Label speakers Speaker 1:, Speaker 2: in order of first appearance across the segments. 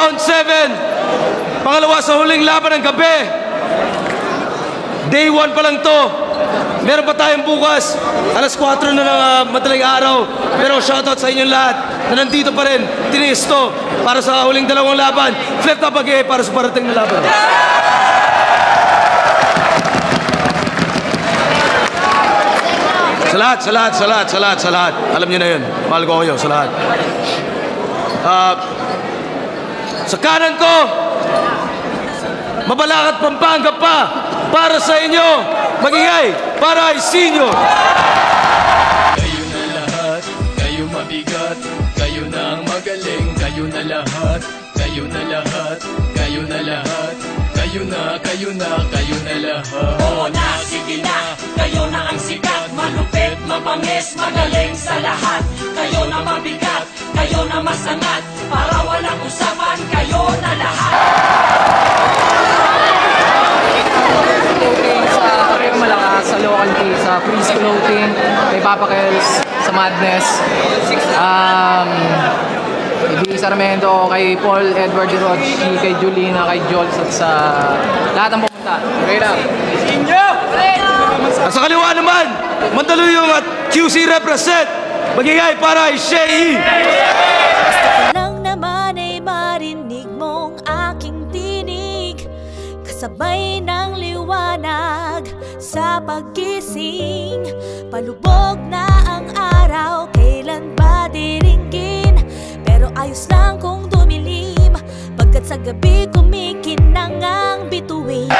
Speaker 1: Round 7. Pangalawa sa huling laban ng gabi. Day 1 pa lang to. Meron pa tayong bukas. Alas 4 na ng madaling araw. Pero shoutout sa inyong lahat na nandito pa rin. Tiniis to para sa huling dalawang laban. Flip top again para sa parating na laban. Sa lahat. Alam niyo na yun. Mahal ko kayo, sa lahat. Sa kanan ko, Mabalacat, Pampanga pa para sa inyo. Magingay para Isinyo.
Speaker 2: Kayo na lahat, kayo mabigat, kayo na ang magaling, kayo na lahat, kayo na lahat, kayo na lahat, kayo na lahat.
Speaker 3: Oo na, sige na, kayo na ang sikat, malupit, mabangis, magaling sa lahat. Kayo na mabigat, kayo na masangat, para walang usapan, kayo na lahat.
Speaker 4: Clothing sa Career Malakas, sa Local K, sa Freeze Clothing, kay Papa Kels, sa Madness, kay Sarmento, kay Paul Edward De Rochi, kay Julina, kay Jols, at sa lahat ng pumunta. Straight up!
Speaker 1: At sa kaliwa naman, Mandaluyong at QC represent. Magingay para Shei.
Speaker 5: Lang naman ay marinig mong aking tinig, kasabay ng liwanag sa paggising. Palubog na ang araw, kailan ba diringgin? Pero ayos lang kung dumilim, pagkat sa gabi kumikinang ang bituin.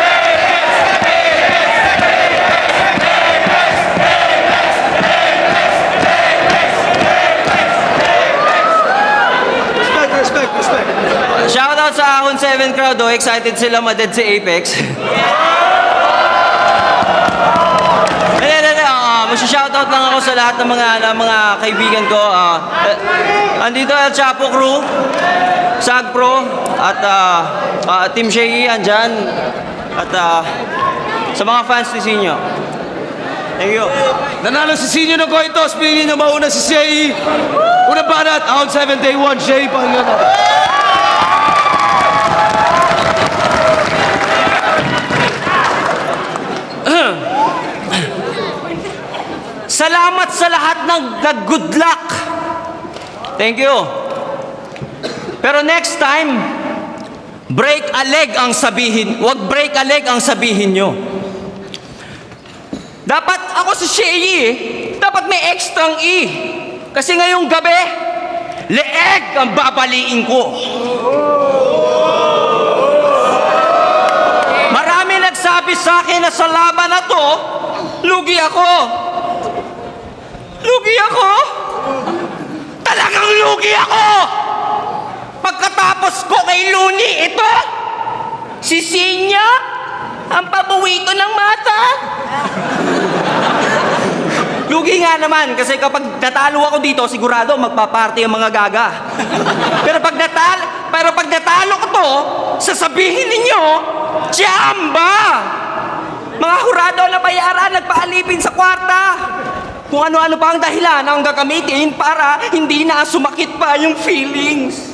Speaker 1: Respect.
Speaker 6: Shoutout sa Ahon 7 crowd, oh. Excited sila maded si Apex. Shoutout lang ako sa lahat ng mga kaibigan ko. Andito El Chapo Crew, Sag Pro, at Team Shei andyan. At sa mga fans ni Sinyo. Thank you.
Speaker 1: Nanalo si Sinyo ng Coitos. Pili niyo mauna si Shei. Unang banat, Round 7, Day 1, Shei. Pakinggan natin.
Speaker 6: Salamat sa lahat ng good luck. Thank you. Pero next time, break a leg ang sabihin. Wag break a leg ang sabihin nyo. Dapat ako si Shei, dapat may extrang E. Kasi ngayong gabi, leeg ang babaliin ko. Marami nagsabi sa akin na sa laban na to, lugi ako. Lugi ako? Talagang lugi ako! Pagkatapos ko kay Luni, ito, si Sinya, ang pabuwito ng mata. Lugi nga naman, kasi kapag natalo ako dito, sigurado magpaparty ang mga gaga. Pero pag natalo ko to, sasabihin ninyo, Jamba! Mga hurado na bayaran, nagpaalipin sa kwarta. Kung ano-ano pa ang dahilan ang gagamitin para hindi na sumakit pa yung feelings.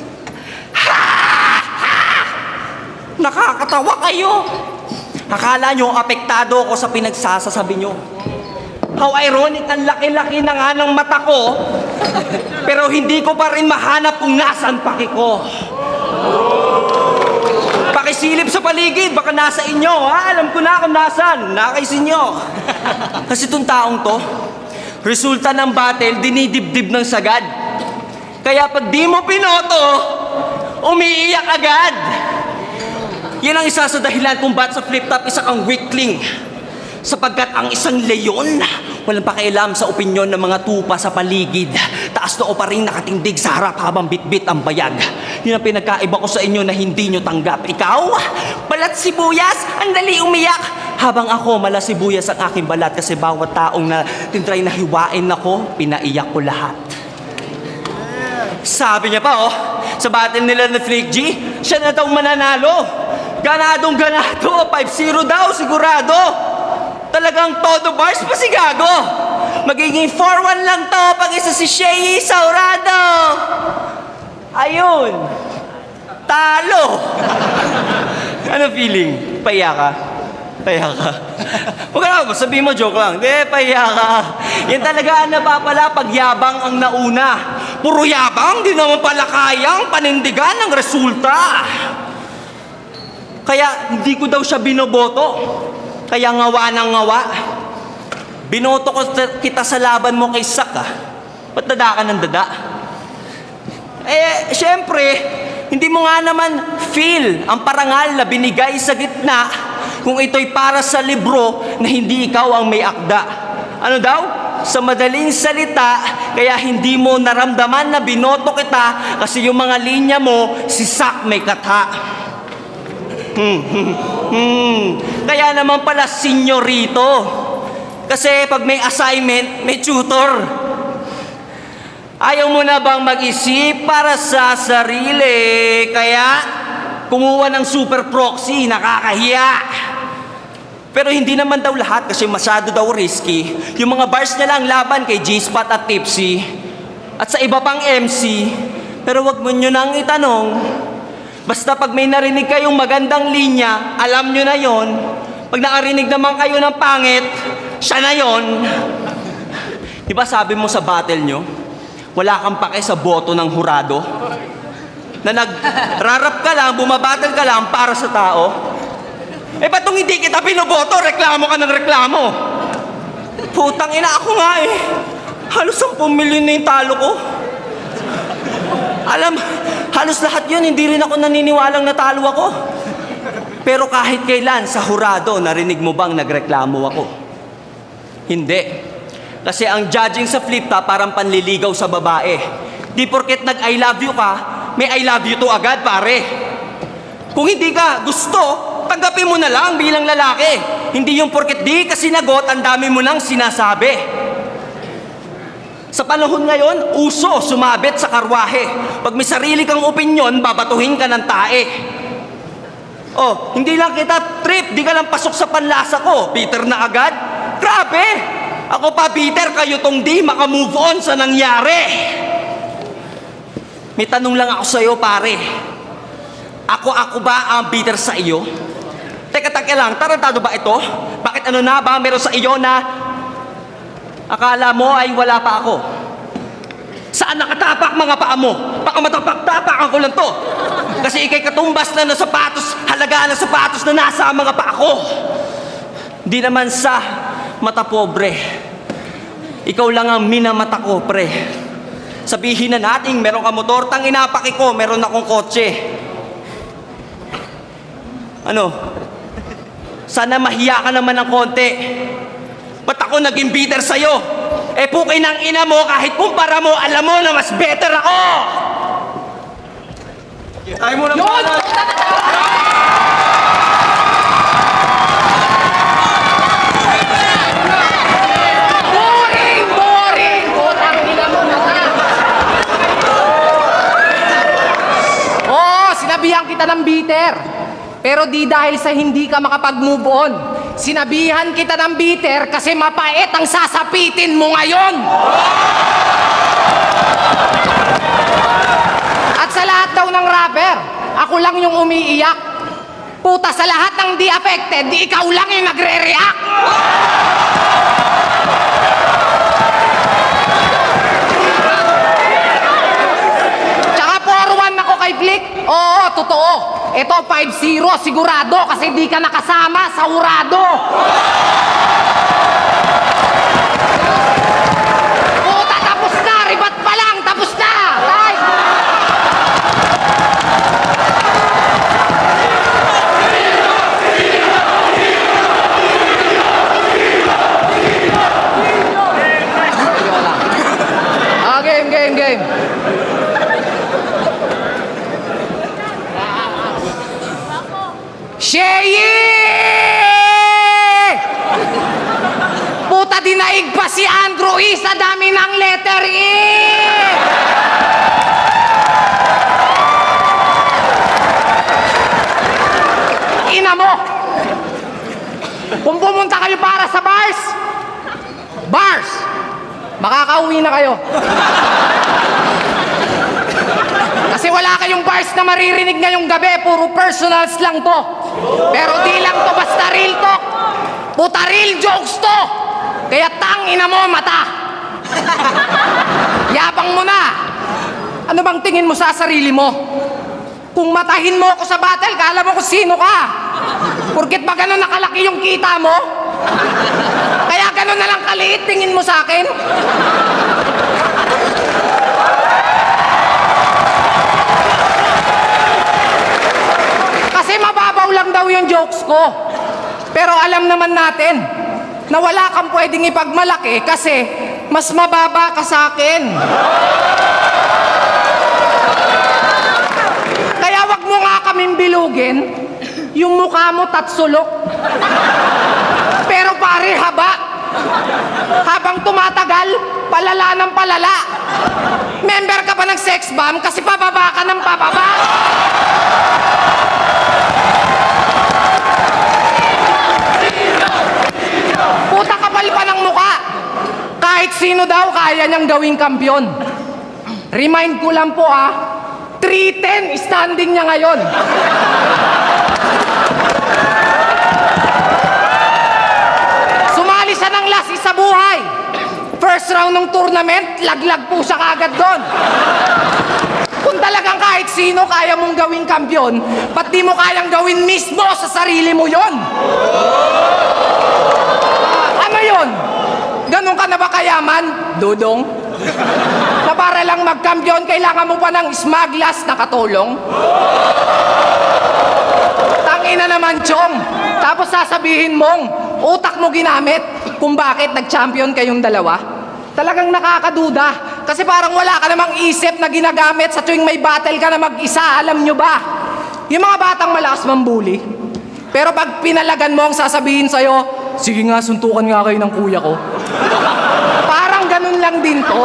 Speaker 6: Nakakatawa kayo. Akala nyo apektado ako sa pinagsasasabi nyo. How ironic, ang laki-laki na nga ng mata ko, pero hindi ko pa rin mahanap kung nasan paki ko. Pakisilip sa paligid, baka nasa inyo, ha? Alam ko na kung nasan, nakaisin nyo. Kasi itong taong to, resulta ng battle, dinidibdib ng sagad. Kaya pag di mo pinoto, umiiyak agad. Yan ang isa sa dahilan kung ba't sa flip top isa kang weakling. Sapagkat ang isang leyon, walang pakialam sa opinyon ng mga tupa sa paligid. Taas noo pa rin nakatindig sa harap habang bitbit ang bayag. Yun ang pinagkaiba ko sa inyo na hindi nyo tanggap. Ikaw, balat sibuyas, ang dali umiyak. Habang ako, mala sibuyas ang aking balat kasi bawat taong na tintry na hiwain ako, pinaiyak ko lahat. Sabi niya pa, sa battle nila na Freak G, siya na daw mananalo. Ganadong-ganado, 5-0 daw, sigurado. Talagang todo bars pa si Gago. Magiging 4-1 lang to pag isa si Shei Saurado. Ayun. Talo! Ano feeling? Paiya ka? Paiya ka? Huwag ka na, sabihin mo, joke lang. Hindi, paiya ka. Yan talaga ang napapala pag yabang ang nauna. Puro yabang, di naman pala kayang panindigan ng resulta. Kaya hindi ko daw siya binoboto. Kaya ngawa ng ngawa. Binoto ko kita sa laban mo kay Sak, ah. Ba't dada ka ng dada? Eh, syempre, hindi mo nga naman feel ang parangal na binigay sa gitna kung ito'y para sa libro na hindi ikaw ang may akda. Ano daw? Sa madaling salita, kaya hindi mo naramdaman na binoto kita kasi yung mga linya mo, si Sak may katha. Kaya naman pala senyorito. Kasi pag may assignment, may tutor. Ayaw mo na bang mag-isip para sa sarili? Kaya kumuha ng super proxy, nakakahiya. Pero hindi naman daw lahat kasi masyado daw risky. Yung mga bars niya lang laban kay G-Spot at Tipsy. At sa iba pang MC. Pero wag mo nyo nang itanong. Basta pag may narinig kayong magandang linya, alam nyo na yon. Pag nakarinig naman kayo ng pangit, siya na yon. Diba sabi mo sa battle nyo, wala kang pake sa boto ng hurado? Na nagrarap ka lang, bumabattle ka lang para sa tao? Eh, ba't nung hindi kita binoboto, reklamo ka ng reklamo? Putang ina, ako nga eh. Halos 10 milyon na yung talo ko. Alam, halos lahat yun, hindi rin ako naniniwalang natalo ako. Pero kahit kailan sa hurado, narinig mo bang nagreklamo ako? Hindi. Kasi ang judging sa flip top parang panliligaw sa babae. Di porket nag-I love you ka, may I love you too agad, pare. Kung hindi ka gusto, tanggapin mo na lang bilang lalaki. Hindi yung porket di ka sinagot, ang dami mo nang sinasabi. Sa panahon ngayon, uso sumabit sa karwahe. Pag may sarili kang opinyon, babatuhin ka ng tae. Oh, hindi lang kita trip, di ka lang pasok sa panlasa ko. Peter na agad? Grabe! Ako pa, Peter, kayo tong di makamove on sa nangyari. May tanong lang ako sa'yo, pare. Ako ba ang bitter sa iyo? Teka lang, tarantado ba ito? Bakit ano na ba meron sa iyo na akala mo ay wala pa ako? Saan nakatapak mga paa mo? Baka matapak-tapakan ko lang to. Kasi ikay katumbas na ng sapatos, halaga ng sapatos na nasa mga paa ko. Di naman sa mata pobre. Ikaw lang ang minamata ko, pre. Sabihin na natin, meron ka motor, tang inapaki ko, meron akong kotse. Ano? Sana mahiya ka naman ng konti. Ba't ako naging bitter sa'yo? Eh pukay ng ina mo, kahit kumpara mo, alam mo na mas better ako! Ay mo naman!
Speaker 4: Boring! Putang ina mo na. Oo, sinabihan kita ng bitter. Pero di dahil sa hindi ka makapag-move on. Sinabihan kita ng bitter kasi mapait ang sasapitin mo ngayon. At sa lahat daw ng rapper, ako lang yung umiiyak. Puta, sa lahat ng di affected, di ikaw lang yung nagre-react. Tsaka 4-1 ako kay Flick. Oo, totoo. Ito 5-0, sigurado kasi di ka nakasama sa hurado. Puta, tapos na. Ribat pa lang, tapos na. Ay. Game. Sheye! Puta, dinaig pa si Andrew E. sa dami ng letter E! Ina mo! Kung pumunta kayo para sa bars, makakauwi na kayo. Kasi Kasi wala kayong bars na maririnig ngayong gabi, puro personals lang to. Pero di lang to basta real talk. Puta real jokes to. Kaya tangina mo mata. Yabang mo na. Ano bang tingin mo sa sarili mo? Kung matahin mo ako sa battle, kala mo kung sino ka. Porket ba ganun nakalaki yung kita mo? Kaya ganun na lang kaliit tingin mo sa akin? Kasi mababaw lang daw yung jokes ko. Pero alam naman natin na wala kang pwedeng ipagmalaki kasi mas mababa ka sa akin. Kaya wag mo nga kaming bilugin, yung mukha mo tatsulok. Pero pare haba. Habang tumatagal, palala ng palala. Member ka pa ng sex bomb kasi pababa ka ng pababa. Puta kapal pa ng mukha. Kahit sino daw kaya niyang gawing kampiyon. Remind ko lang po 310 standing niya ngayon. Sumali siya ng last sa buhay. First round ng tournament, laglag po siya kagad doon. Kung talagang kahit sino kaya mong gawing kampiyon, ba't di mo kayang gawin mismo sa sarili mo yon? Ano yon? Ganun ka na ba kayaman, Dudong? Na para lang magkampiyon, kailangan mo pa ng smaglas na katulong? Tangina naman, Chong. Tapos sasabihin mong, utak mo ginamit kung bakit nag-champion kayong dalawa? Talagang nakakaduda. Kasi parang wala ka namang isip na ginagamit sa tuwing may battle ka na mag-isa. Alam nyo ba? Yung mga batang malakas mambuli. Pero pag pinalagan mo ang sasabihin sa'yo, sige nga, suntukan nga kayo ng kuya ko. Parang ganun lang din to.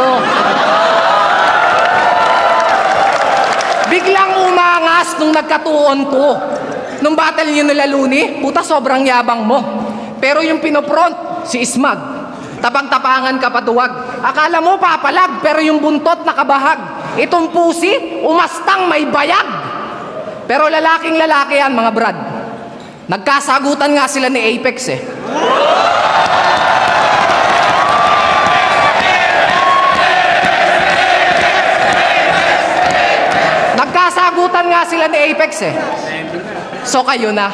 Speaker 4: Biglang umangas nung nagkatuon to. Nung battle nyo nila Luni, puta sobrang yabang mo. Pero yung pinopront, si Ismag. Tapang-tapangan ka patuwag. Akala mo papalag, pero yung buntot nakabahag. Itong pusi, umastang may bayag. Pero lalaking lalaki yan, mga brad. Nagkasagutan nga sila ni Apex eh. Nagkasagutan nga sila ni Apex eh. So kayo na.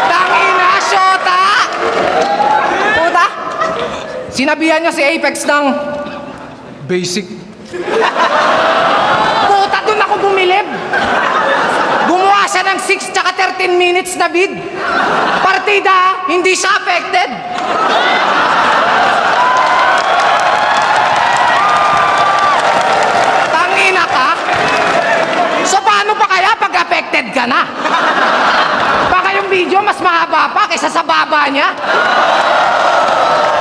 Speaker 4: Tangina, Shota! Puta! Sinabihan niya si Apex ng basic. Puta, doon ako bumilib. Gumawa siya ng 6 tsaka 13 minutes na bid. Partida, hindi siya affected. Tangina ka? So paano pa kaya pag affected ka na? Baka yung video mas mahaba pa kaysa sa baba niya.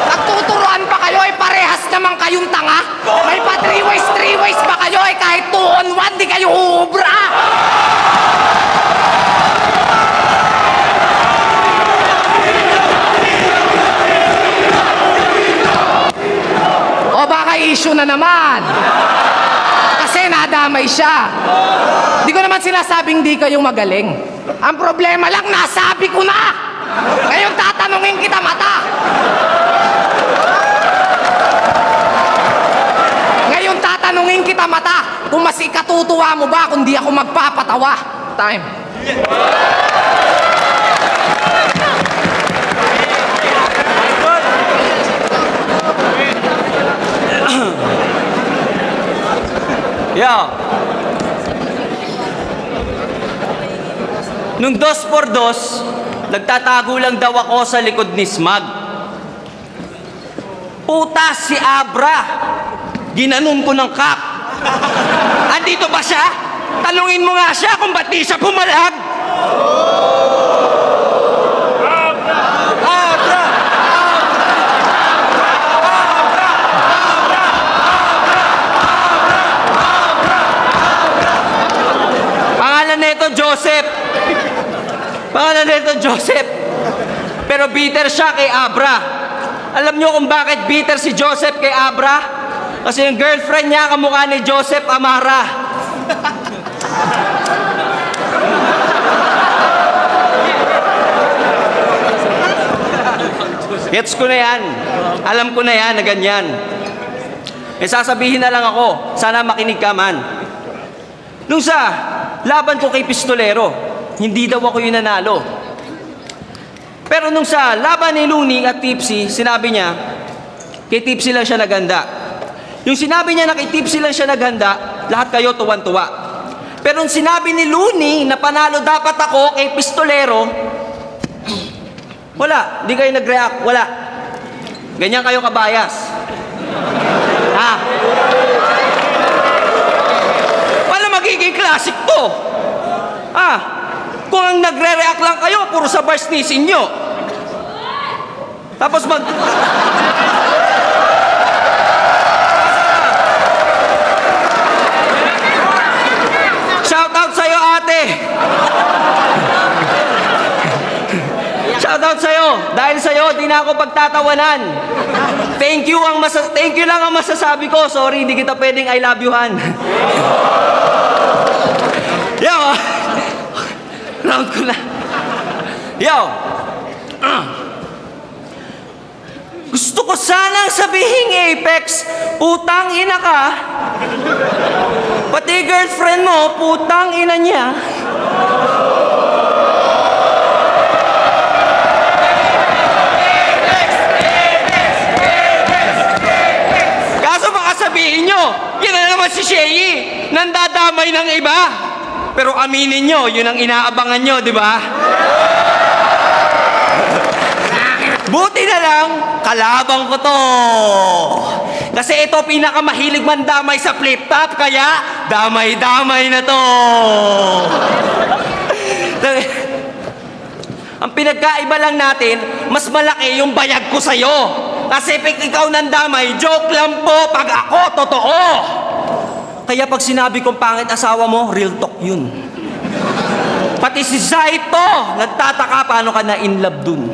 Speaker 4: Nagtuturuan pa kayo parehas naman kayong tanga. May pa 3 ways pa kayo kahit 2 on 1 di kayo uubra. O baka issue na naman. Kasi nadamay siya. Di ko naman sinasabing di kayong magaling. Ang problema lang, nasabi ko na. Ngayon tatanungin kita mata. Ngayon tatanungin kita mata. Kung mas ikatutuwa mo ba kung di ako magpapatawa. Time.
Speaker 6: Yeah. Nung 2x2, nagtatago lang daw ako sa likod ni Smag. Puta si Abra. Ginanon ko ng kak. Andito ba siya? Tanungin mo nga siya kung ba't di siya pumalag. Abra! Pangalan nito Joseph. Pangalan nito Joseph. Pero bitter siya kay Abra. Alam nyo kung bakit bitter si Joseph kay Abra? Kasi yung girlfriend niya kamukha ni Joseph Amara. Gets ko na yan. Alam ko na yan na ganyan. Sasabihin na lang ako, sana makinig ka man. Nung sa laban ko kay Pistolero, hindi daw ako yung nanalo. Pero nung sa laban ni Looney at Tipsy, sinabi niya, kay Tipsy lang siya naganda. Yung sinabi niya na kay Tipsy lang siya naganda, lahat kayo tuwan-tuwa. Pero nung sinabi ni Looney na panalo dapat ako kay Pistolero, wala, di kayo nag-react, wala. Ganyan kayo kabayas. Ha? Paano magiging classic to? Ha? Kung ang nagre-react lang kayo, puro sa bars nisin nyo. Tapos shout out sa'yo, ate. Shout out sa'yo. Dahil sa'yo, di na ako pagtatawanan. Thank you lang ang masasabi ko. Sorry, hindi kita pwedeng I love you-han. Yo, round ko na. Yo, gusto ko sanang sabihin, Apex, putang ina ka. Pati girlfriend mo, putang ina niya. Sabihin nyo, yun na naman si Shei, nandadamay ng iba. Pero aminin nyo, yun ang inaabangan nyo, di ba? Buti na lang, kalabang ko to. Kasi ito pinakamahilig mandamay sa flip-top, kaya damay-damay na to. Ang pinagkaiba lang natin, mas malaki yung bayag ko sa'yo. Kasi pag ikaw nandamay, joke lang po. Pag ako, totoo. Kaya pag sinabi kong pangit asawa mo, real talk yun. Pati si Zaito, nagtataka paano ka na in love dun.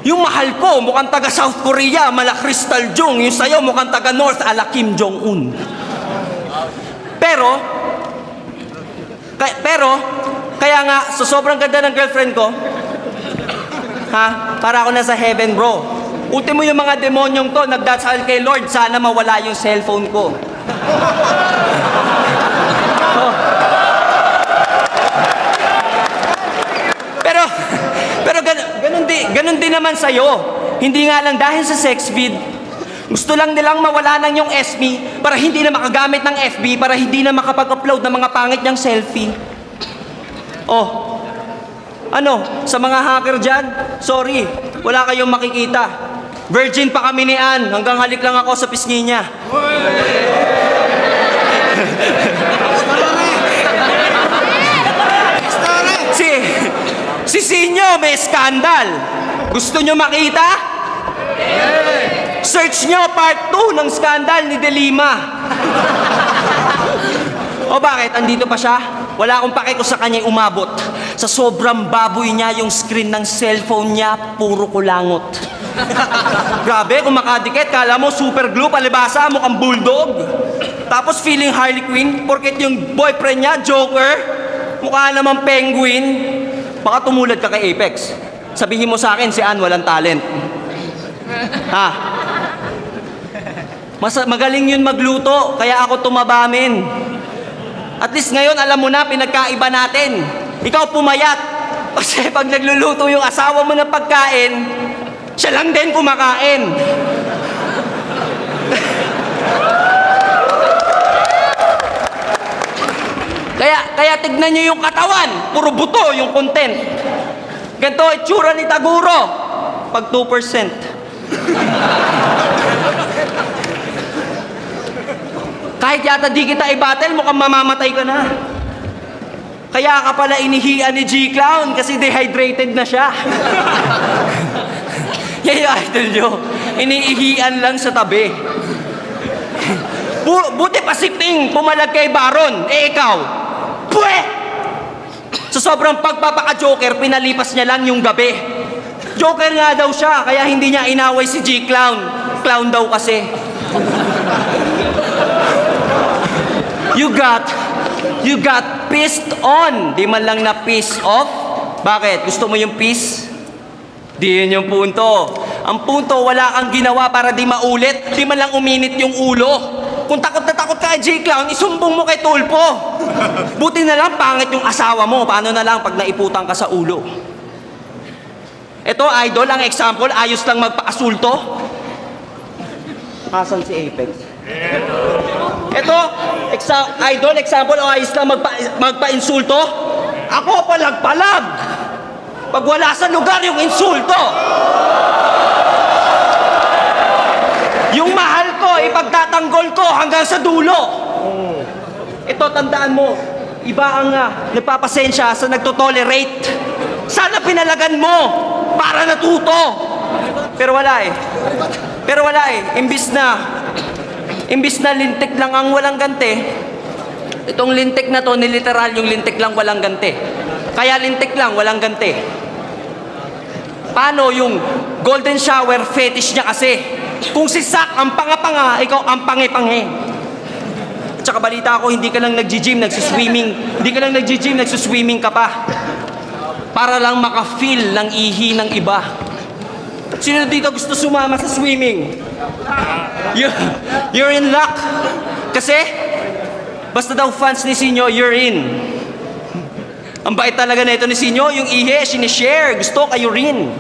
Speaker 6: Yung mahal ko, mukhang taga South Korea, mala Crystal Jung. Yung sa'yo, mukhang taga North, ala Kim Jong-un. Pero, kaya nga, sa sobrang ganda ng girlfriend ko, para ako nasa heaven, bro. Ultimo yung mga demonyong to, nagdasal kay Lord, sana mawala yung cellphone ko. Pero ganun din naman sa'yo. Hindi nga lang dahil sa sex feed, gusto lang nilang mawala ng yung SB para hindi na makagamit ng FB, para hindi na makapag-upload ng mga pangit niyang selfie. Oh, ano, sa mga hacker dyan, sorry, wala kayong makikita. Virgin pa kami ni Ann, hanggang halik lang ako sa pisngi niya. Si Sinyo may skandal. Gusto nyo makita? Search nyo part 2 ng skandal ni Delima. O bakit? Andito pa siya? Wala akong pake kung sa kanya umabot. Sa sobrang baboy niya, yung screen ng cellphone niya, puro kulangot. Grabe, kung makadikit, kala mo super glue, palibasa, mukhang bulldog. Tapos feeling Harley Quinn, porket yung boyfriend niya, Joker, mukha namang penguin. Baka tumulad ka kay Apex. Sabihin mo sa akin, si Ann walang talent. Ha? Magaling yun magluto, kaya ako tumabamin. At least ngayon, alam mo na, pinagkaiba natin. Ikaw pumayat. Kasi pag nagluluto yung asawa mo ng pagkain, siya lang din kumakain. Kaya tignan nyo yung katawan. Puro buto yung content. Ganito itsura ni Taguro. Pag 2%. Kahit yata di kita i-battle, mukhang mamamatay ka na. Kaya ka pala inihian ni G-Clown kasi dehydrated na siya. Yan yung idol nyo. Iniihian lang sa tabi. Buti pa sipting pumalag kay Baron. Eh ikaw, pwe! Sa sobrang pagpapaka-joker, pinalipas niya lang yung gabi. Joker nga daw siya, kaya hindi niya inaway si G-Clown. Clown daw kasi. You got pissed on. Di man lang na piss off. Bakit? Gusto mo yung peace? Di yun yung punto. Ang punto, wala kang ginawa para di maulit. Di man lang uminit yung ulo. Kung takot na takot ka kay J-Clown, isumbong mo kay Tulpo. Buti na lang pangit yung asawa mo. Paano na lang pag naiputang ka sa ulo? Ito, idol, ang example, ayos lang magpa-asulto. Asan si Apex? Ito, idol, example, ayos lang magpa-insulto. Ako palag-palag. Pag wala sa lugar yung insulto. Yung mahal ko, ipagtatanggol ko hanggang sa dulo. Ito, tandaan mo, iba ang nagpapasensya sa nagtotolerate. Sana pinalagan mo para natuto. Pero wala eh. Imbis na lintik lang ang walang ganti, itong lintik na to, niliteral yung lintik lang walang ganti. Kaya lintik lang, walang ganti. Paano yung golden shower fetish niya kasi? Kung si Sak ang panga-panga, ikaw ang pangi-pangi. Tsaka balita ko, hindi ka lang nag-gym, nagsuswimming. Hindi ka lang nag-gym, nagsuswimming ka pa. Para lang maka-feel ng ihi ng iba. Sino dito gusto sumama sa swimming? You're in luck. Kasi, basta daw fans ni Sinyo, you're in. Ang bait talaga na ito ni Sinyo, yung ihe, sinishare. Gusto kayo rin.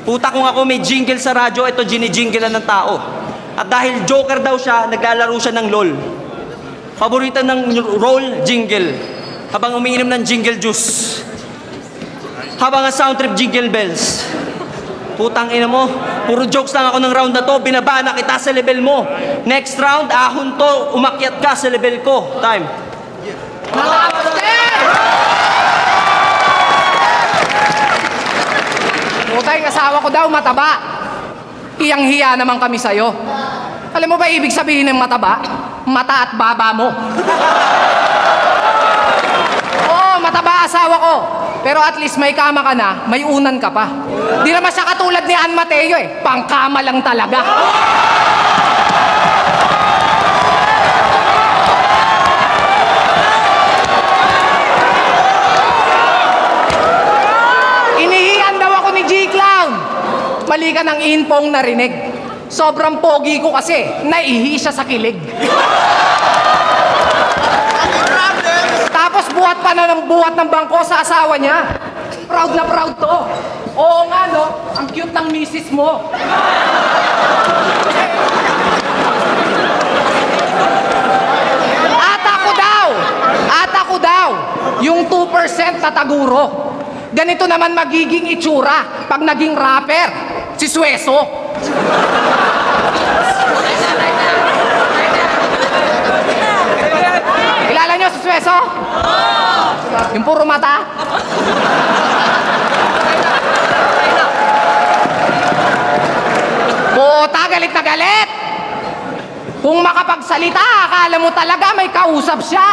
Speaker 6: Puta kung ako may jingle sa radyo, ito ginijinglean ng tao. At dahil joker daw siya, naglalaro siya ng LOL. Paborito ng roll, jingle. Habang umiinom ng jingle juice. Habang ang sound trip, jingle bells. Putang ina mo, puro jokes lang ako ng round na to, binaba na kita sa level mo. Next round, ahon to, umakyat ka sa level ko. Time.
Speaker 4: Mga abster! Putay, yung asawa ko daw mataba. Hiyang-hiya naman kami sa'yo. Alam mo ba ibig sabihin ng mataba? Mata at baba mo. Oo, mataba asawa ko. Pero at least may kama ka na, may unan ka pa. Di naman siya katulad ni Ann Mateo eh. Pangkama lang talaga. Inihiyan daw ako ni J-Clown. Mali ka ng infong narinig. Sobrang pogi ko kasi, naihi siya sa kilig. Tapos buhat pa na ng buhat ng bangko sa asawa niya. Proud na proud to. Oo nga no, ang cute ng misis mo. At ako daw, yung 2% na taguro. Ganito naman magiging itsura pag naging rapper, si Sueso. Kilala niyo si Sueso? Yung puro mata? Puta, galit na galit! Kung makapagsalita, akala mo talaga may kausap siya.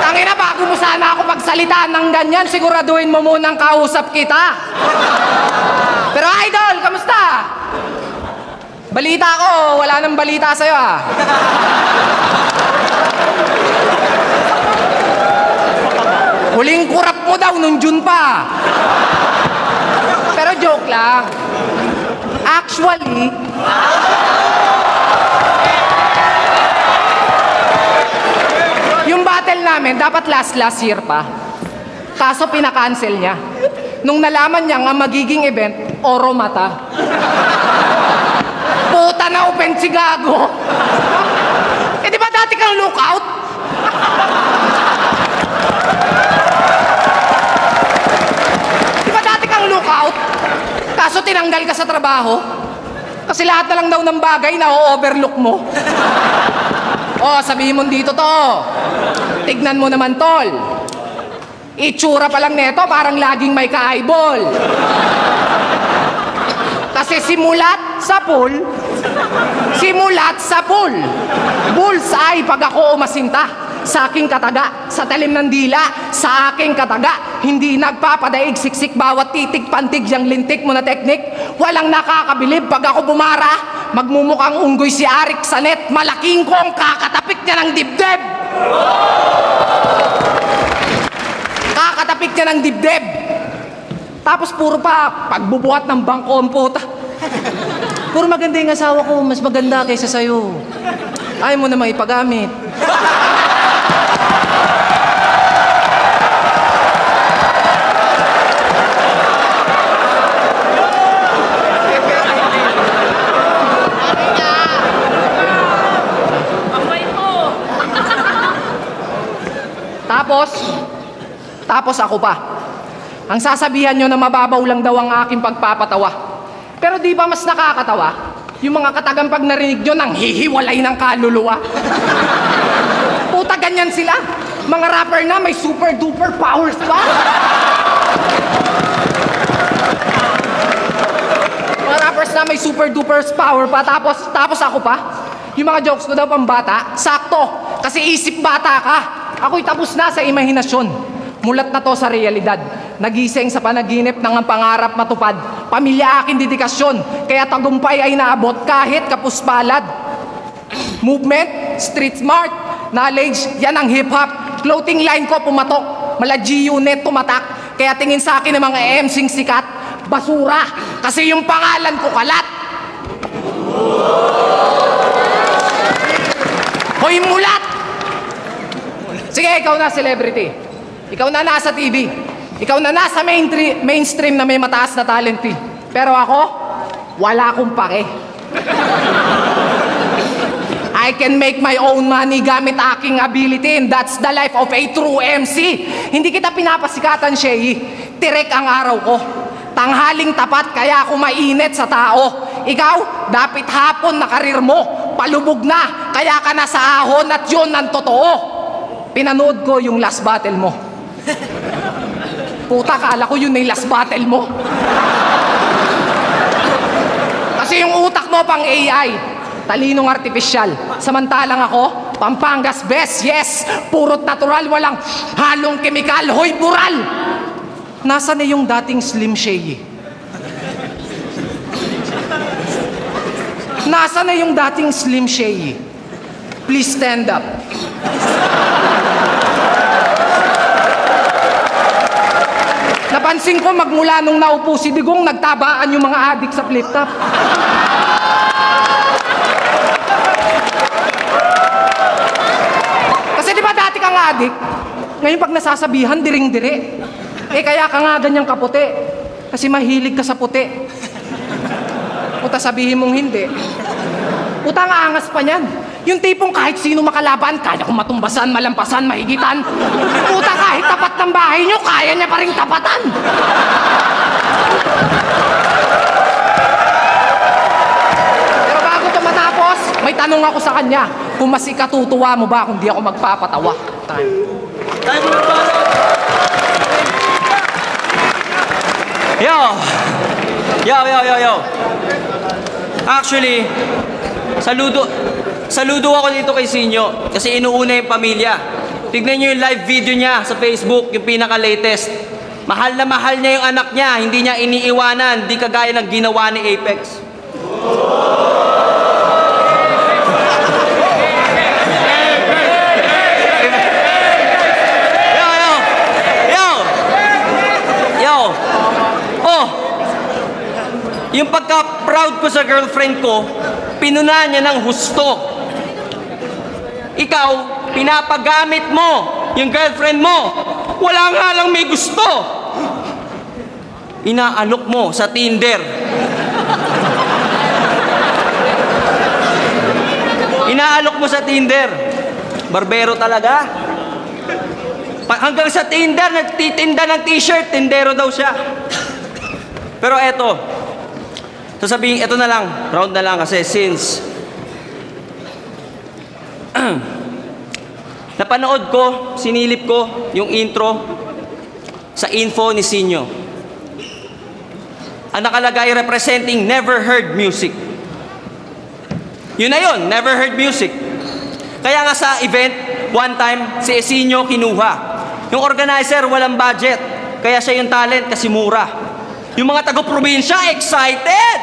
Speaker 4: Tangina, bago mo sana ako pagsalitaan ng ganyan, siguraduhin mo munang kausap kita. Pero idol, kamusta? Balita ko, wala nang balita sa'yo ah. Huling kurap mo daw nung June pa. Pero joke lang. Actually, yung battle namin dapat last year pa. Kaso pinakancel niya. Nung nalaman niya nga magiging event, Oro Mata. Puta na open si Gago. Eh di ba dati kang lookout? Di ba dati kang lookout? Kaso tinanggal ka sa trabaho? Kasi lahat na lang daw ng bagay na o-overlook mo. Oh, sabihin mo dito to. Tignan mo naman, tol. Itsura pa lang neto, parang laging may ka-eyeball. Kasi simulat sa pool, bullseye pag ako umasinta. Sa aking kataga, sa talim ng dila, sa aking kataga. hindi nagpapadaig siksik bawat titik pantig yang lintik mo na teknik. Walang nakakabilib pag ako bumara. Magmumukhang unggoy si Arik Sanet, malaking kong kakatapik niya ng dibdib. Kakatapik niya ng dibdib. Tapos puro pa pagbubuhat ng bangko, puta. Puro maganda yung asawa ko, mas maganda kaysa sa'yo. Ayaw mo na maipagamit. Tapos ako pa. Ang sasabihan nyo na mababaw lang daw ang aking pagpapatawa. Pero di ba mas nakakatawa? Yung mga katagang pag narinig nyo nang hihiwalay ng kaluluwa. Puta, ganyan sila. Mga rapper na may super duper powers pa. Mga rappers na may super duper power pa. Tapos ako pa. Yung mga jokes ko daw pambata, sakto. Kasi isip bata ka. Ako'y tapos na sa imahinasyon. Mulat na to sa realidad. Nagising sa panaginip ng ang pangarap matupad. Pamilya aking dedikasyon. Kaya tagumpay ay naabot kahit kapuspalad. Movement, street smart, knowledge, yan ang hip-hop. Clothing line ko pumatok. Mala G-Unit tumatak. Kaya tingin sa akin ng mga MC'ng sikat, basura. Kasi yung pangalan ko kalat. Hoy mulat! Sige, ikaw na celebrity. Ikaw na nasa TV. Ikaw na nasa mainstream na may mataas na talent fee. Pero ako, wala akong pake. I can make my own money gamit aking ability, and that's the life of a true MC. Hindi kita pinapasikatan, Shay. Tirek ang araw ko. Tanghaling tapat kaya ako mainit sa tao. Ikaw, dapat hapon na karir mo. Palubog na, kaya ka na sa ahon at yun ang totoo. Pinanood ko yung last battle mo. Puta, kala ko yun na yung last battle mo. Kasi yung utak mo pang AI, talinong artificial. Samantalang ako, Pampangas best, yes. Purot natural, walang halong kemikal. Hoy, bural! Nasaan na yung dating Slim Shady? Nasaan na yung dating Slim Shady? Please stand up. Napansin ko magmula nung naupo si Digong, nagtabaan yung mga adik sa flip top. Kasi di ba dati kang adik? Ngayon pag nasasabihan, diring-dire. Eh kaya ka nga ganyang kaputi. Kasi mahilig ka sa puti. Puta, sabihin mong hindi. Puta, ang angas pa niyan. Yung tipong kahit sino makalaban, kaya kong matumbasan, malampasan, mahigitan. Puta, kahit tapat ng bahay nyo, kaya niya pa rin tapatan. Pero bago ito matapos, may tanong ako sa kanya. Kung mas ikatutuwa mo ba kung di ako magpapatawa?
Speaker 1: Tayo mo na para.
Speaker 6: Yo. Actually, saludo ako dito kay Sinyo kasi inuuna yung pamilya. Tignan nyo yung live video niya sa Facebook, yung pinaka-latest. Mahal na mahal niya yung anak niya, hindi niya iniiwanan, di kagaya ng ginawa ni Apex. Yung pagka-proud ko sa girlfriend ko, pinuna niya ng husto. Ikaw, pinapagamit mo yung girlfriend mo. Wala nga lang may gusto. Inaalok mo sa Tinder. Inaalok mo sa Tinder. Barbero talaga. Hanggang sa Tinder, nagtitinda ng t-shirt, tindero daw siya. Pero eto, sasabihin, ito na lang, round na lang kasi since napanood ko, sinilip ko yung intro sa info ni Sinyo. Ang nakalagay representing Never Heard Music. Yun na yun, Never Heard Music. Kaya nga sa event, one time, si Sinyo kinuha. Yung organizer, walang budget. Kaya siya yung talent kasi mura. Yung mga taga-probinsya, excited!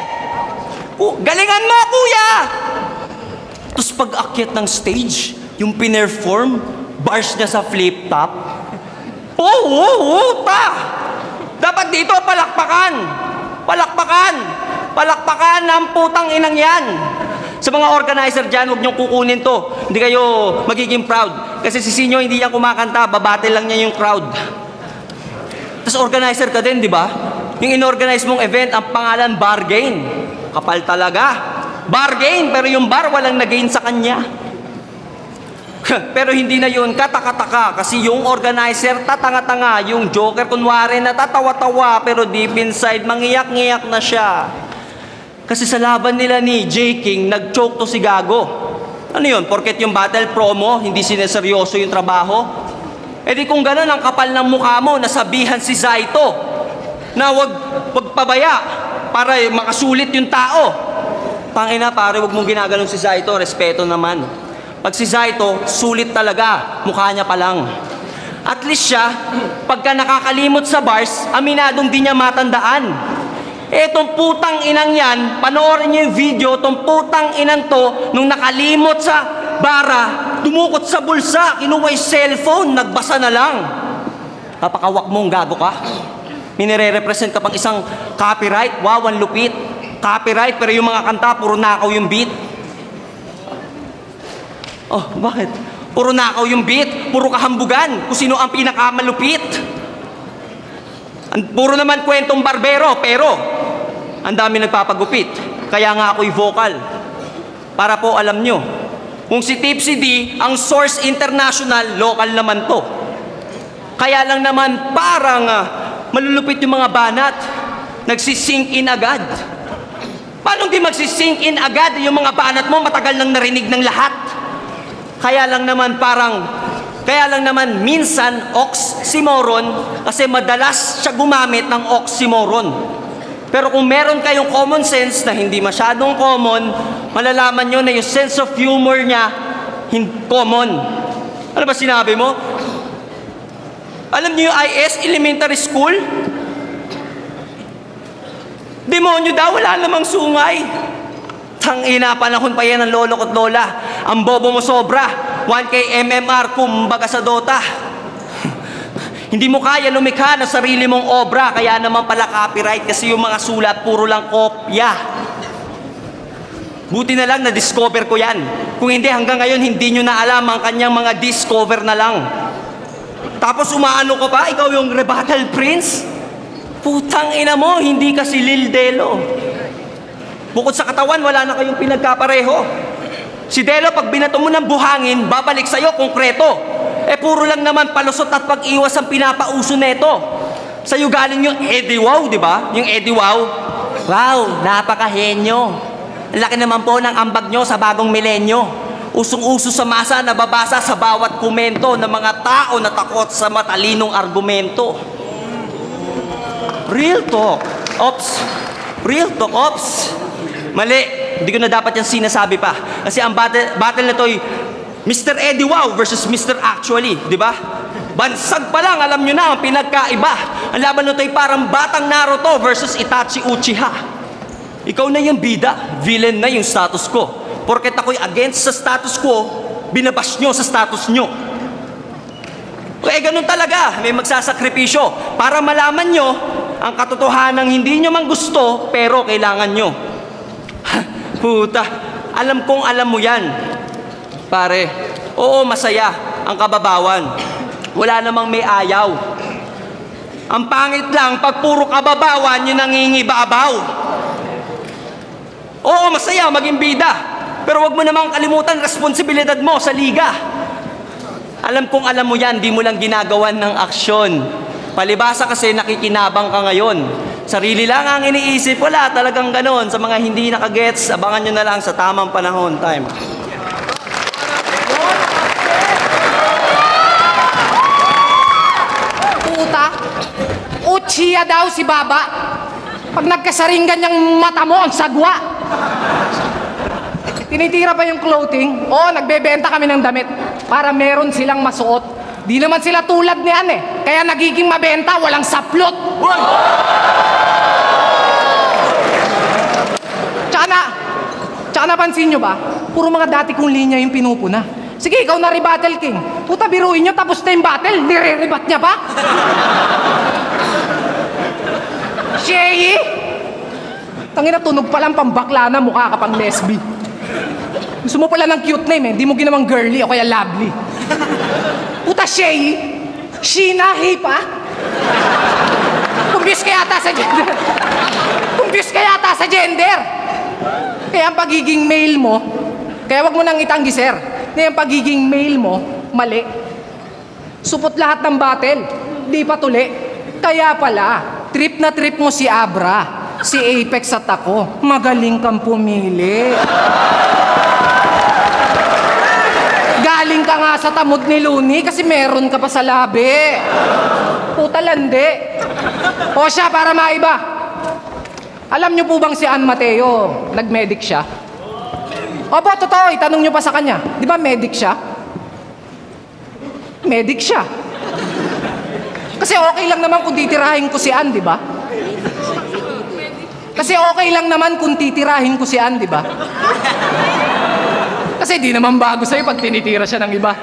Speaker 6: Galingan mo, kuya! Tapos pag-akyat ng stage, yung pinerform, bars niya sa flip-top. Ta! Dapat dito, palakpakan! Palakpakan! Palakpakan ng putang inang yan! Sa mga organizer dyan, huwag niyong kukunin to. Hindi kayo magiging proud. Kasi si Sinyo hindi yan kumakanta, babate lang niya yung crowd. Tapos organizer ka din, di ba? Yung inorganize mong event, ang pangalan Bargain. Kapal talaga. Bargain, pero yung bar walang nag-gain sa kanya. Pero hindi na yun, kataka-taka. Kasi yung organizer, tatanga-tanga. Yung joker, kunwari, natatawa-tawa. Pero deep inside, mangiyak-ngiyak na siya. Kasi sa laban nila ni J. King, nag-choke to si Gago. Ano yun? Porket yung battle promo, hindi sineseryoso yung trabaho? E di kung ganun, ang kapal ng mukha mo, nasabihan si Zaito na wag pabaya para makasulit yung tao. Tangina, pare, wag mong ginaganon si Zaito, respeto naman. Pag si Zaito, sulit talaga, mukha niya pa lang. At least siya, pagka nakakalimot sa bars, aminadong di niya matandaan. Etong putang inang yan, panoorin niyo yung video, tong putang inang to, nung nakalimot sa bara, dumukot sa bulsa, kinuha yung cellphone, nagbasa na lang. Napakawak mong gago ka. Minire-represent ka pang isang copyright, wow, ang lupit. Copyright, pero yung mga kanta, puro nakaw yung beat. Oh, bakit? Puro nakaw yung beat, puro kahambugan, kung sino ang pinakamalupit. Puro naman kwentong barbero, pero ang dami nagpapagupit. Kaya nga ako'y vocal. Para po alam nyo, kung si Tipsy D, ang source international, local naman to. Kaya lang naman parang malulupit yung mga banat. Nagsisink in agad. Paano di magsisink in agad yung mga banat mo, matagal nang narinig ng lahat? Kaya lang naman minsan oxymoron kasi madalas siya gumamit ng oxymoron. Pero kung meron kayong common sense na hindi masyadong common, malalaman nyo na yung sense of humor niya common. Ano ba sinabi mo? Alam niyo yung IS, elementary school? Demonyo daw, wala namang sungay. Tangina, panahon pa yan ng lolo ko't lola. Ang bobo mo sobra. 1K MMR, kumbaga sa Dota. Hindi mo kaya lumikha ng sarili mong obra, kaya naman pala copyright kasi yung mga sulat puro lang kopya. Buti na lang na-discover ko yan. Kung hindi, hanggang ngayon hindi nyo na alam ang kanyang mga discover na lang. Tapos umaano ko pa, ikaw yung rebuttal prince? Putang ina mo, hindi ka si Lil Delo. Bukod sa katawan, wala na kayong pinagkapareho. Si Delo, pag binato mo ng buhangin, babalik sa'yo konkreto. Puro lang naman palusot at pag-iwas ang pinapauso neto. Sa'yo galing yung Eddie Wow, di ba? Yung Eddie Wow. Wow, napakahenyo. Ang laki naman po ng ambag nyo sa bagong milenyo. Usong-uso sa masa, nababasa sa bawat komento ng mga tao na takot sa matalinong argumento. Real talk. Ops. Real talk, ops. Mali. Hindi ko na dapat yung sinasabi pa. Kasi ang battle na to'y Mr. Eddie Wow versus Mr. Actually, di ba? Bansag pa lang, alam nyo na ang pinagkaiba. Ang laban nito'y parang Batang Naruto versus Itachi Uchiha. Ikaw na yung bida, villain na yung status quo. Porket ako'y against sa status quo, binabash nyo sa status nyo. Ganun talaga, may magsasakripisyo para malaman nyo ang katotohanan hindi nyo man gusto, pero kailangan nyo. Puta, alam kong alam mo yan. Pare, oo, masaya ang kababawan. Wala namang may ayaw. Ang pangit lang, pag puro kababawan, yun nangingibabaw. Oo, masaya maging bida. Pero wag mo namang kalimutan responsibilidad mo sa liga. Alam kong alam mo yan, di mo lang ginagawan ng aksyon. Palibasa kasi nakikinabang ka ngayon. Sarili lang ang iniisip, wala talagang ganon. Sa mga hindi nakagets, abangan nyo na lang sa tamang panahon. Time.
Speaker 4: Puta, Uchiha daw si Baba. Pag nagkasaringan yung mata mo, ang sagwa. Tinitira pa yung clothing. Oo, nagbebenta kami ng damit para meron silang masuot. Di naman sila tulad ni Anne. Kaya nagiging mabenta, walang saplot. Tsaka napansin nyo ba? Puro mga dati kong linya yung pinupuna. Sige, ikaw na Battle King. Puta, biruin nyo, tapos na yung battle. Nire-rebat niya pa. Shay! Tangina, tunog pa lang pambakla na, mukha ka pang lesbi. Gusto mo pala ng cute name eh, di mo ginawang girly o kaya lovely. Puta, Shay! Sheena, hey pa? Kumbius ka yata sa gender. Kumbius ka yata sa gender. Kaya ang pagiging male mo, kaya wag mo nang itanggi, sir. Kaya ang pagiging male mo, mali. Supot lahat ng battle, di pa tuli. Kaya pala, trip na trip mo si Abra, si Apex at ako. Magaling kang pumili. Galing ka nga sa tamod ni Looney kasi meron ka pa sa labi. Puta landi. O siya, para maiba. Alam niyo po bang si Ann Mateo, nag-medic siya? Opo, totoo, itanong niyo pa sa kanya. Di ba medic siya? Medic siya. Kasi okay lang naman kung titirahin ko si Ann, di ba? Kasi okay lang naman kung titirahin ko si Ann, di ba? Kasi di naman bago sa'yo pag tinitira siya ng iba.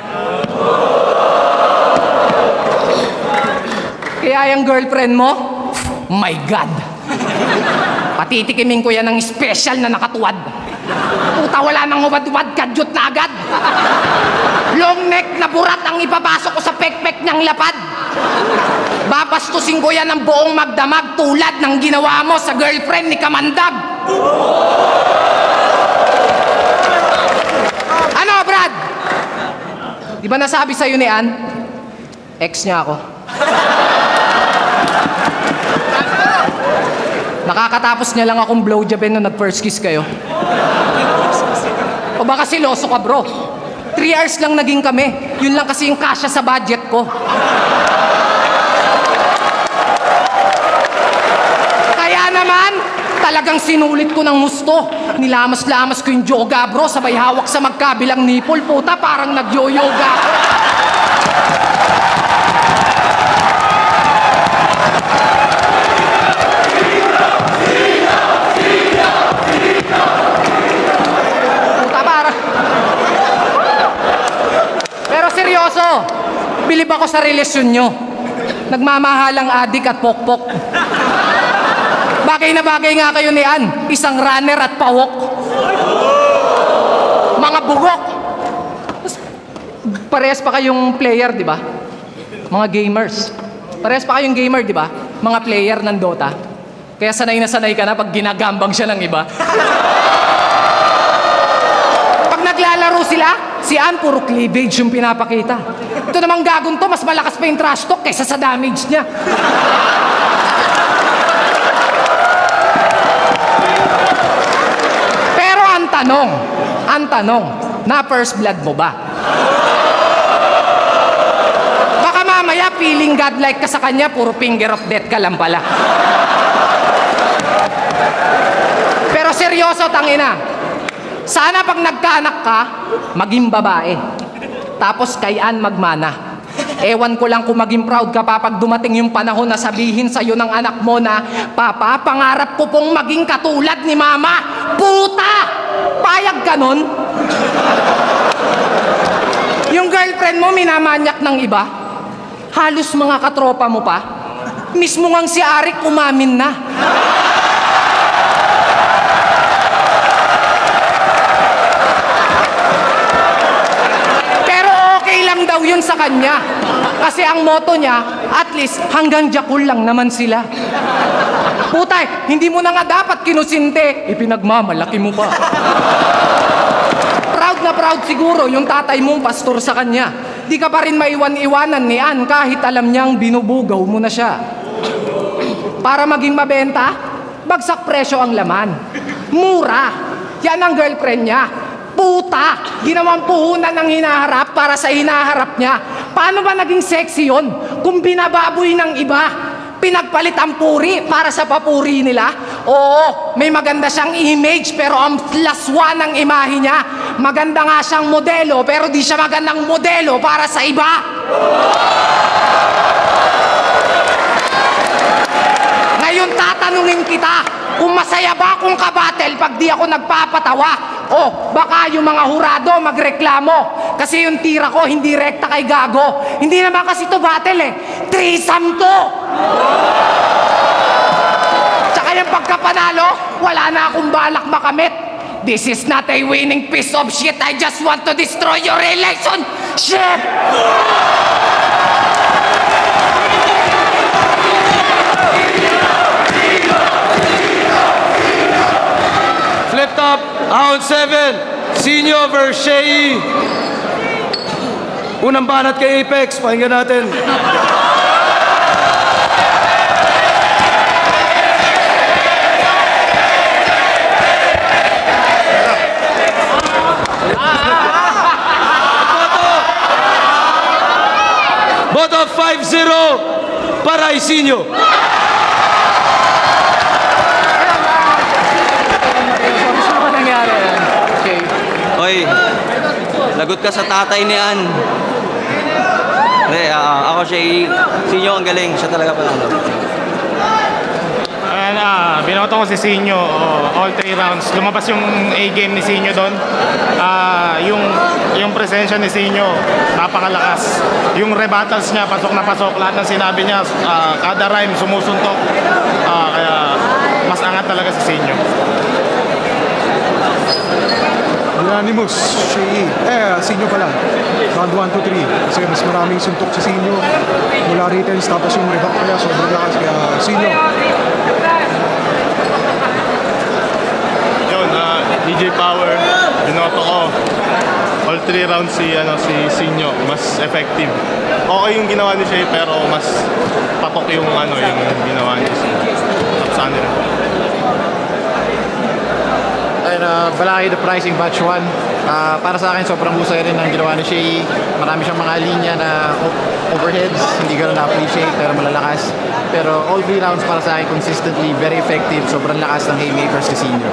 Speaker 4: Kaya yung girlfriend mo, my God. Patitikimin ko yan ng special na nakatuwad. Puta, wala nang ubad-ubad, kadyot na agad. Long neck na burat ang ipapasok ko sa pekpek niyang lapad. Babastusin ko yan ng buong magdamag tulad ng ginawa mo sa girlfriend ni Kamandag. Ano, Brad? Di ba nasabi sa'yo ni Ann? Ex niya ako. Nakakatapos niya lang akong blowjobin nung nag-first kiss kayo. O baka siloso ka, bro. 3 hours lang naging kami. Yun lang kasi yung kasya sa budget ko. Kaya naman, talagang sinulit ko ng husto. Nilamas-lamas ko yung yoga, bro. Sabay hawak sa magkabilang nipple. Puta, parang nag-yo-yoga ako. Seryoso, bilib ako sa relasyon nyo. Nagmamahalang adik at pokpok. Bagay na bagay nga kayo ni Ann. Isang runner at pawok. Mga bugok. Parehas pa kayong player, di ba? Mga gamers. Parehas pa kayong gamer, di ba? Mga player ng Dota. Kaya sanay na sanay ka na pag ginagambang siya ng iba. Pag naglalaro sila, si Ann, puro cleavage yung pinapakita. Ito namang gagong to, mas malakas pa yung trash talk kaysa sa damage niya. Pero ang tanong, na first blood mo ba? Baka mamaya feeling godlike ka sa kanya, puro finger of death ka lang pala. Pero seryoso, tangina. Sana pag nagkaanak ka, maging babae. Tapos kay Ann magmana. Ewan ko lang kung maging proud ka pa pag dumating yung panahon na sabihin sa'yo ng anak mo na, Papa, pangarap ko pong maging katulad ni Mama. Puta! Payag ka nun? Yung girlfriend mo minamanyak ng iba? Halos mga katropa mo pa? Mismo ngang si Arik umamin na. Lang daw yun sa kanya. Kasi ang motto niya, at least hanggang Jakul lang naman sila. Putay, hindi mo na nga dapat kinusinte, ipinagmamalaki mo pa. Proud na proud siguro yung tatay mong pastor sa kanya. Di ka pa rin maiwan-iwanan ni Ann kahit alam niyang binubugaw mo na siya. Para maging mabenta, bagsak presyo ang laman. Mura. Yan ang girlfriend niya. Puta! Ginawang puhunan ng hinaharap para sa hinaharap niya. Paano ba naging sexy yun? Kung binababoy ng iba, pinagpalit ang puri para sa papuri nila? Oo, may maganda siyang image pero ang laswa ng imahe niya. Maganda nga siyang modelo pero di siya magandang modelo para sa iba. Ngayon tatanungin kita, kung masaya ba akong kabattle pag di ako nagpapatawa? O baka yung mga hurado magreklamo kasi yung tira ko hindi rekta kay Gago. Hindi naman kasi to battle eh. Threesome to! Tsaka yung pagkapanalo, wala na akong balak makamit. This is not a winning piece of shit. I just want to destroy your relationship!
Speaker 1: Flip top, round 7. Sinyo versus Shea. Unang banat kay Apex. Pakinggan natin. Boto 5-0 para Isinyo.
Speaker 4: Ano ba nangyari? Okay.
Speaker 6: Oy, lagot ka sa tatay ni Ann. Hindi, ako Sinyo ang galing. Siya talaga panalo.
Speaker 7: Binoto ko si Sinyo, all 3 rounds. Lumabas yung A-game ni Sinyo doon. Yung presensya ni Sinyo, napakalakas. Yung rebuttals niya, pasok na pasok. Lahat ng sinabi niya, kada rhyme sumusuntok. Kaya mas angat talaga si Sinyo.
Speaker 8: Unanimous, Sinyo pala. Round 1 to 3. Kasi mas maraming suntok si Sinyo. Mula returns, tapos yung rebut kaya sobrang lakas. Kaya Sinyo.
Speaker 7: Yun, DJ Power, binoto ko. All 3 rounds si Sinyo, mas effective. Okay yung ginawa ni Shea, pero mas patok yung ginawa ni Sinyo. Tapos ano rin.
Speaker 9: Balaki the pricing batch 1. Para sa akin, sobrang husay rin ang ginawa ni Shea. Marami siyang mga linya na overheads, hindi gano'n na-appreciate, pero malalakas. Pero all 3 rounds para sa akin, consistently, very effective. Sobrang lakas ng haymakers ni Sinyo.